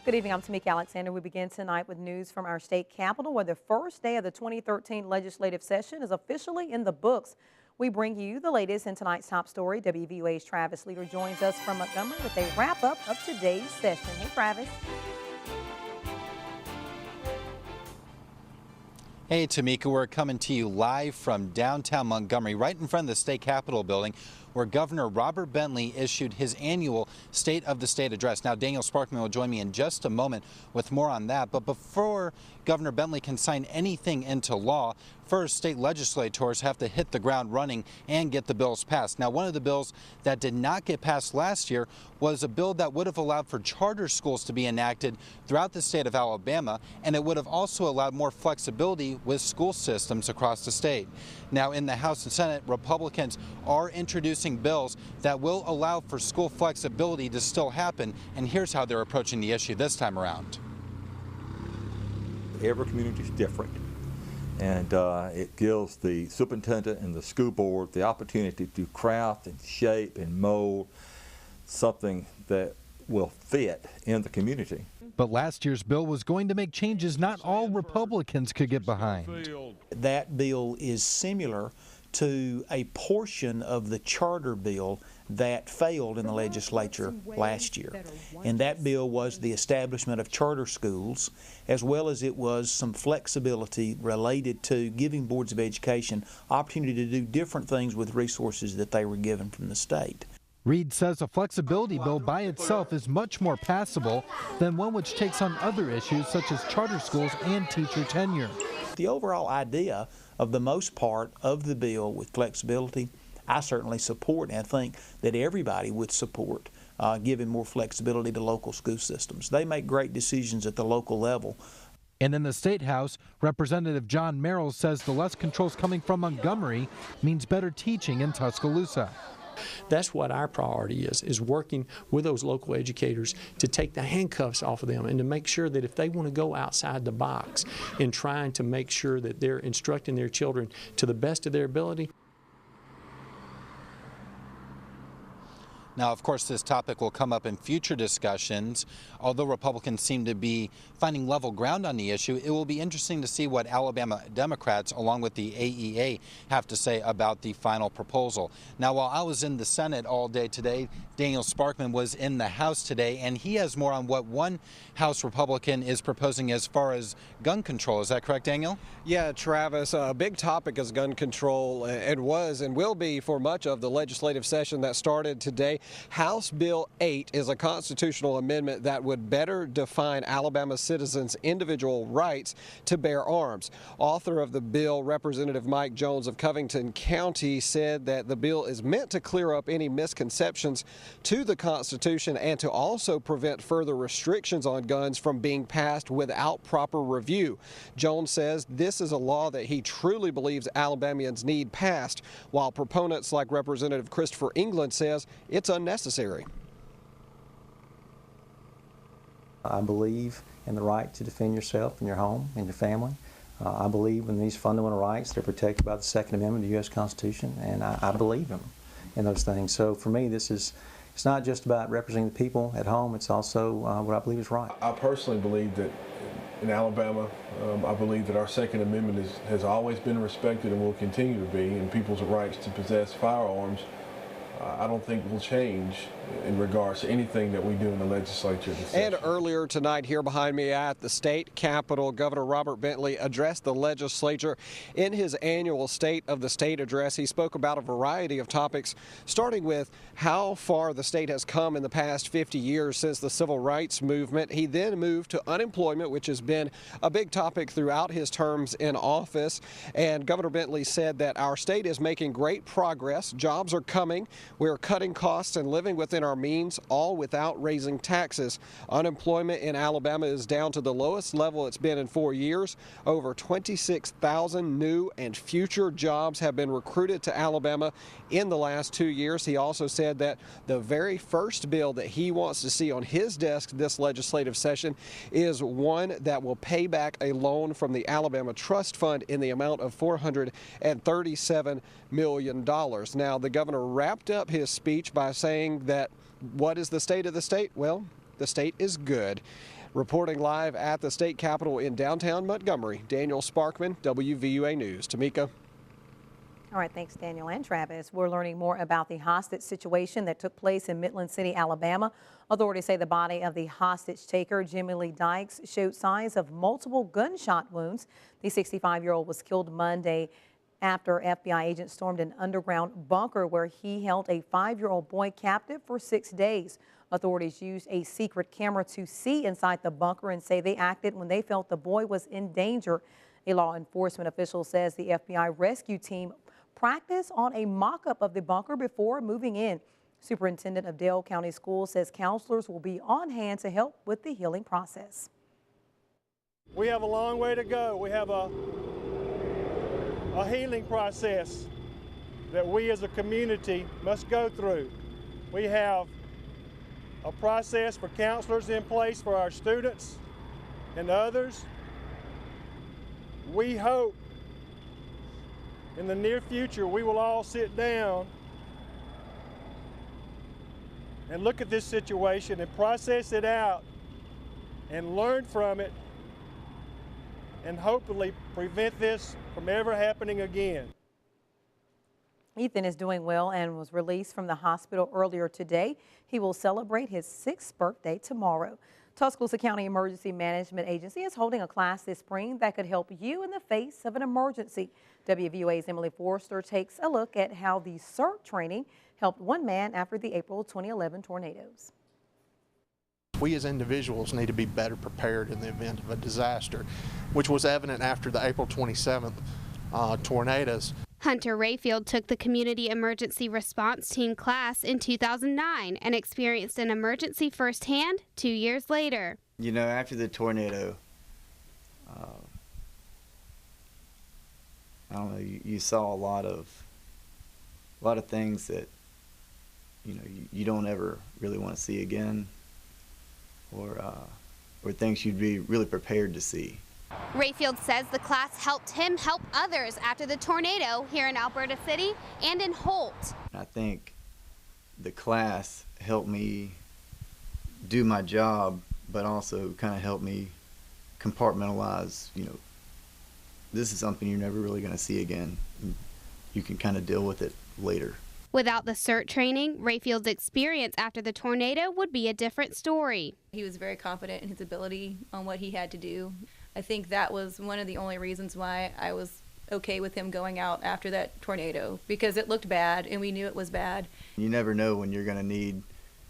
Good evening, I'm Tamika Alexander. We begin tonight with news from our state capitol, where the first day of the 2013 legislative session is officially in the books. We bring you the latest in tonight's top story. WVUA's Travis Leader joins us from Montgomery with a wrap-up of today's session. Hey, Travis. Hey, Tamika, we're coming to you live from downtown Montgomery, right in front of the state capitol building, where Governor Robert Bentley issued his annual State of the State address. Now, Daniel Sparkman will join me in just a moment with more on that. But before Governor Bentley can sign anything into law, first, state legislators have to hit the ground running and get the bills passed. Now, one of the bills that did not get passed last year was a bill that would have allowed for charter schools to be enacted throughout the state of Alabama, and it would have also allowed more flexibility with school systems across the state. Now, in the House and Senate, Republicans are introducing bills that will allow for school flexibility to still happen, and here's how they're approaching the issue this time around. Every community is different, and it gives the superintendent and the school board the opportunity to craft and shape and mold something that will fit in the community. But last year's bill was going to make changes not all Republicans could get behind. That bill is similar to a portion of the charter bill that failed in the legislature last year. And that bill was the establishment of charter schools, as well as it was some flexibility related to giving boards of education opportunity to do different things with resources that they were given from the state. Reed says a flexibility bill by itself is much more passable than one which takes on other issues such as charter schools and teacher tenure. The overall idea of the most part of the bill with flexibility, I certainly support, and I think that everybody would support giving more flexibility to local school systems. They make great decisions at the local level. And in the State House, Representative John Merrill says the less controls coming from Montgomery means better teaching in Tuscaloosa. That's what our priority is working with those local educators to take the handcuffs off of them and to make sure that if they want to go outside the box in trying to make sure that they're instructing their children to the best of their ability. Now, of course, this topic will come up in future discussions. Although Republicans seem to be finding level ground on the issue, it will be interesting to see what Alabama Democrats, along with the AEA, have to say about the final proposal. Now, while I was in the Senate all day today, Daniel Sparkman was in the House today, and he has more on what one House Republican is proposing as far as gun control. Is that correct, Daniel? Yeah, Travis, a big topic is gun control. It was and will be for much of the legislative session that started today. House Bill 8 is a constitutional amendment that would better define Alabama citizens' individual rights to bear arms. Author of the bill, Representative Mike Jones of Covington County, said that the bill is meant to clear up any misconceptions to the Constitution and to also prevent further restrictions on guns from being passed without proper review. Jones says this is a law that he truly believes Alabamians need passed, while proponents like Representative Christopher England says it's unnecessary. I believe in the right to defend yourself and your home and your family. I believe in these fundamental rights. They're protected by the Second Amendment of the U.S. Constitution, and I believe in those things. So for me, it's not just about representing the people at home, it's also what I believe is right. I personally believe that in Alabama, I believe that our Second Amendment has always been respected and will continue to be, and people's rights to possess firearms I don't think will change in regards to anything that we do in the legislature. And earlier tonight here behind me at the state capitol, Governor Robert Bentley addressed the legislature in his annual State of the State address. He spoke about a variety of topics, starting with how far the state has come in the past 50 years since the civil rights movement. He then moved to unemployment, which has been a big topic throughout his terms in office. And Governor Bentley said that our state is making great progress. Jobs are coming. We're cutting costs and living within our means, all without raising taxes. Unemployment in Alabama is down to the lowest level it's been in 4 years. Over 26,000 new and future jobs have been recruited to Alabama in the last 2 years. He also said that the very first bill that he wants to see on his desk this legislative session is one that will pay back a loan from the Alabama Trust Fund in the amount of $437 million. Now, the governor wrapped up his speech by saying that what is the state of the state? Well, the state is good. Reporting live at the state capitol in downtown Montgomery, Daniel Sparkman, WVUA News. Tamika. All right, thanks, Daniel and Travis. We're learning more about the hostage situation that took place in Midland City, Alabama. Authorities say the body of the hostage taker, Jimmy Lee Dykes, showed signs of multiple gunshot wounds. The 65-year-old was killed Monday after FBI agents stormed an underground bunker where he held a 5-year-old boy captive for 6 days. Authorities used a secret camera to see inside the bunker and say they acted when they felt the boy was in danger. A law enforcement official says the FBI rescue team practiced on a mock-up of the bunker before moving in. Superintendent of Dale County Schools says counselors will be on hand to help with the healing process. We have a long way to go. We have a healing process that we as a community must go through. We have a process for counselors in place for our students and others. We hope in the near future we will all sit down and look at this situation and process it out and learn from it and hopefully prevent this from ever happening again. Ethan is doing well and was released from the hospital earlier today. He will celebrate his 6th birthday tomorrow. Tuscaloosa County Emergency Management Agency is holding a class this spring that could help you in the face of an emergency. WVUA's Emily Forrester takes a look at how the CERT training helped one man after the April 2011 tornadoes. We as individuals need to be better prepared in the event of a disaster, which was evident after the April 27th tornadoes. Hunter Rayfield took the Community Emergency Response Team class in 2009 and experienced an emergency firsthand 2 years later. You know, after the tornado, I don't know, you saw a lot of things that, you know, you don't ever really want to see again, or things you'd be really prepared to see. Rayfield says the class helped him help others after the tornado here in Alberta City and in Holt. I think the class helped me do my job, but also kind of helped me compartmentalize, you know, this is something you're never really going to see again. You can kind of deal with it later. Without the CERT training, Rayfield's experience after the tornado would be a different story. He was very confident in his ability on what he had to do. I think that was one of the only reasons why I was okay with him going out after that tornado, because it looked bad and we knew it was bad. You never know when you're going to need,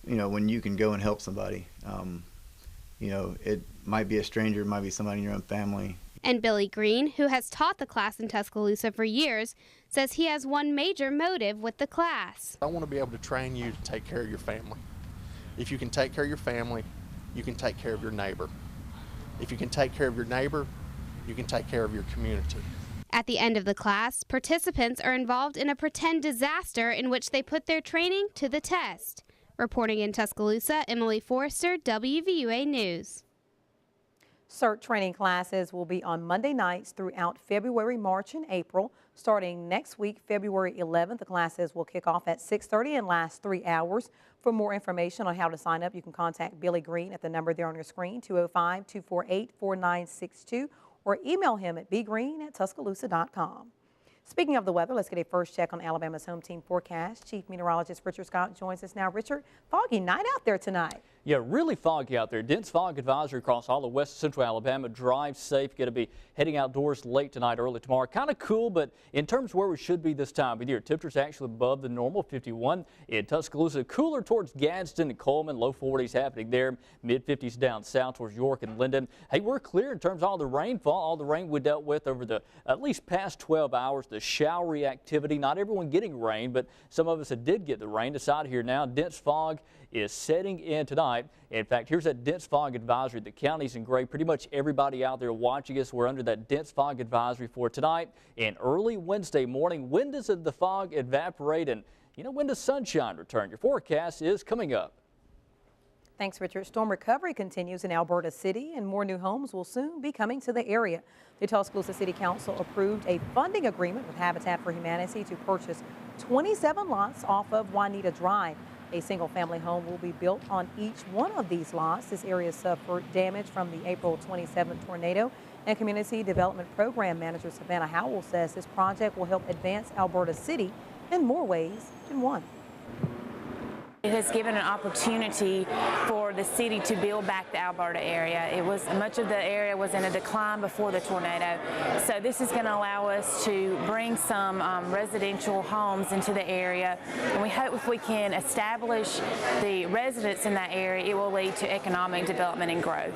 you know, when you can go and help somebody. You know, it might be a stranger, it might be somebody in your own family. And Billy Green, who has taught the class in Tuscaloosa for years, says he has one major motive with the class. I want to be able to train you to take care of your family. If you can take care of your family, you can take care of your neighbor. If you can take care of your neighbor, you can take care of your community. At the end of the class, participants are involved in a pretend disaster in which they put their training to the test. Reporting in Tuscaloosa, Emily Forrester, WVUA News. CERT training classes will be on Monday nights throughout February, March, and April. Starting next week, February 11th, the classes will kick off at 6:30 and last 3 hours. For more information on how to sign up, you can contact Billy Green at the number there on your screen, 205-248-4962, or email him at bgreen@tuscaloosa.com. Speaking of the weather, let's get a first check on Alabama's home team forecast. Chief Meteorologist Richard Scott joins us now. Richard, foggy night out there tonight. Yeah, really foggy out there. Dense fog advisory across all of west central Alabama. Drive safe. Going to be heading outdoors late tonight, early tomorrow. Kind of cool, but in terms of where we should be this time of year, temperatures actually above the normal, 51 in Tuscaloosa. Cooler towards Gadsden and Coleman. Low 40s happening there. Mid 50s down south towards York and Linden. Hey, we're clear in terms of all the rainfall. All the rain we dealt with over the at least past 12 hours. The showery activity. Not everyone getting rain, but some of us that did get the rain. Decide here now. Dense fog is setting in tonight. In fact, here's that dense fog advisory. The county's in gray. Pretty much everybody out there watching us, we're under that dense fog advisory for tonight and early Wednesday morning. When does the fog evaporate, and you know, when does sunshine return? Your forecast is coming up. Thanks, Richard. Storm recovery continues in Alberta City, and more new homes will soon be coming to the area. The Tuscaloosa City Council approved a funding agreement with Habitat for Humanity to purchase 27 lots off of Juanita Drive. A single-family home will be built on each one of these lots. This area suffered damage from the April 27th tornado, and Community Development Program Manager Savannah Howell says this project will help advance Alberta City in more ways than one. It has given an opportunity for the city to build back the Alberta area. Much of the area was in a decline before the tornado. So this is going to allow us to bring some residential homes into the area. And we hope if we can establish the residents in that area, it will lead to economic development and growth.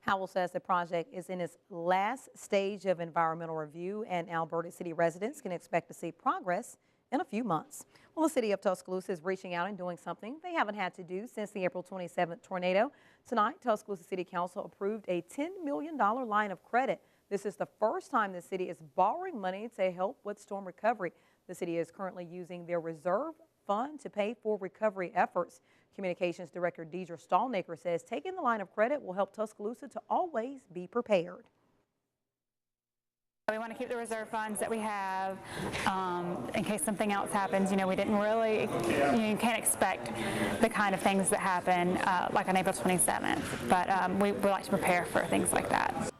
Howell says the project is in its last stage of environmental review, and Alberta City residents can expect to see progress in a few months. Well, the city of Tuscaloosa is reaching out and doing something they haven't had to do since the April 27th tornado. Tonight, Tuscaloosa City Council approved a $10 million line of credit. This is the first time the city is borrowing money to help with storm recovery. The city is currently using their reserve fund to pay for recovery efforts. Communications Director Deidre Stallnaker says taking the line of credit will help Tuscaloosa to always be prepared. We want to keep the reserve funds that we have in case something else happens. You know, we didn't really, you can't expect the kind of things that happen like on April 27th, but we like to prepare for things like that.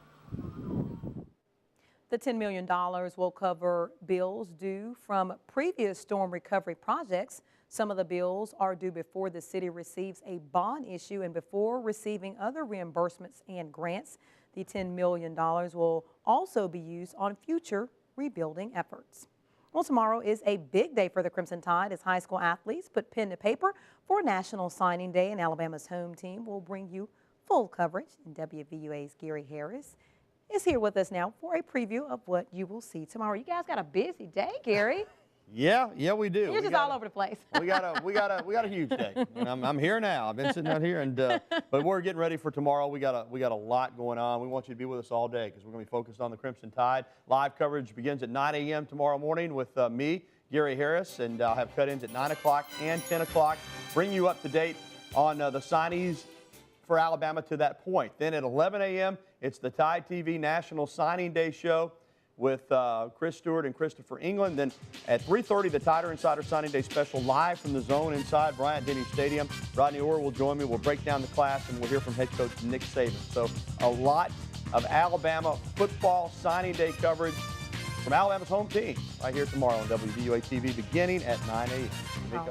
The $10 million will cover bills due from previous storm recovery projects. Some of the bills are due before the city receives a bond issue and before receiving other reimbursements and grants. The $10 million will also be used on future rebuilding efforts. Well, tomorrow is a big day for the Crimson Tide as high school athletes put pen to paper for National Signing Day, and Alabama's home team will bring you full coverage. And WVUA's Gary Harris is here with us now for a preview of what you will see tomorrow. You guys got a busy day, Gary. Yeah, we do. You're just all over the place. we got a huge day. And I'm here now. I've been sitting out here, and but we're getting ready for tomorrow. We got a lot going on. We want you to be with us all day because we're going to be focused on the Crimson Tide. Live coverage begins at 9 a.m. tomorrow morning with me, Gary Harris, and I'll have cut-ins at 9 o'clock and 10 o'clock. Bring you up to date on the signees for Alabama to that point. Then at 11 a.m., it's the Tide TV National Signing Day show with Chris Stewart and Christopher England. Then at 3:30, the Tider Insider Signing Day special live from the zone inside Bryant-Denny Stadium. Rodney Orr will join me. We'll break down the class, and we'll hear from head coach Nick Saban. So a lot of Alabama football signing day coverage from Alabama's home team right here tomorrow on WVUA TV beginning at 9 a.m.